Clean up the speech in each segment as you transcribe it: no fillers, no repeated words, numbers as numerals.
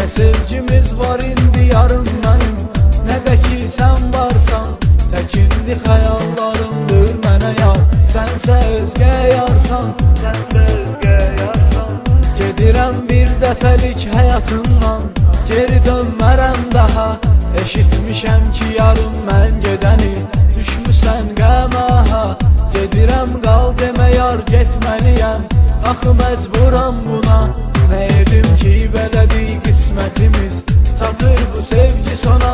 Nə sevgimiz var indi yarım mənim, nə də ki sən varsan. Tək indi xəyallarımdır mənə yar, sənsə özgə yarsan. Gedirəm bir dəfəlik həyatından, geri dönmərəm daha. Eşitmişəm ki yarım mən gedəni, düşmüsən qəmaha. Gedirəm qal demə yar, getməliyəm, axı məcburam buna. Nə edim ki belədir qismətimiz, çatır bu sevgi sona.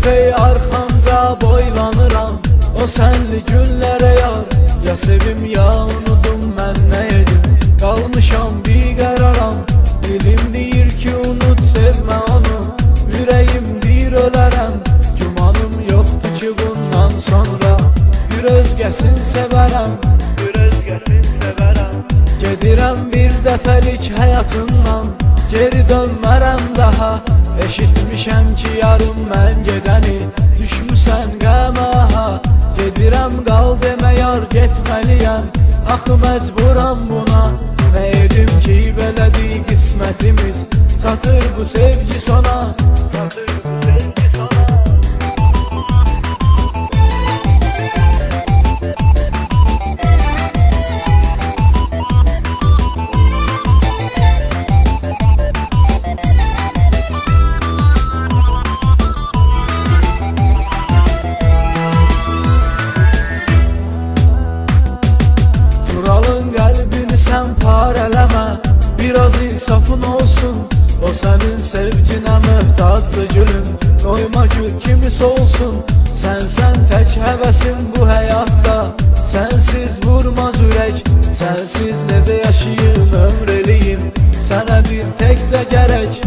Ey arxamca boylanıram, o sənli günlərə yar. Ya sevim ya unudum, mən nə edim, qalmışam bir qəraram. Dilim deyir ki unut, sevmə onu, ürəyim deyir ölərəm. Gümanım yoxdur ki bundan sonra bir özgəsin sevərəm. Gedirəm bir dəfəlik həyatından, geri dönmərəm daha. Eşitmişəm ki yarım mən gedəni, düşmüsən qəmaha. Gedirəm qal demə yar, getməliyəm, axı məcburam buna. Nə edim ki belədir qismətimiz, çatır bu sevgi sona. Qəlbini sən parələmə, biraz insafın olsun. O sənin sevginə möhtacdır gülüm, qoyma gül kimi solsun. Sənsən tək həvəsin bu həyatda, sənsiz vurmaz ürək. Sənsiz necə yaşayım, ömr eləyim, sənə bir təkcə gərək.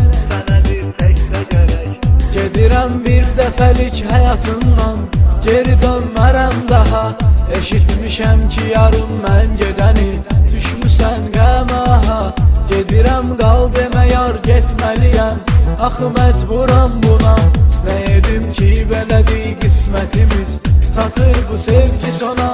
Gedirəm bir dəfəlik həyatından, geri dönmərəm daha. Eşitmişəm ki yarım mən gedəni, düşmüsən qəmaha. Gedirəm qal demə yar, getməliyəm, axı məcburam buna. Nə edim ki belədir qismətimiz, çatır bu sevgi sona.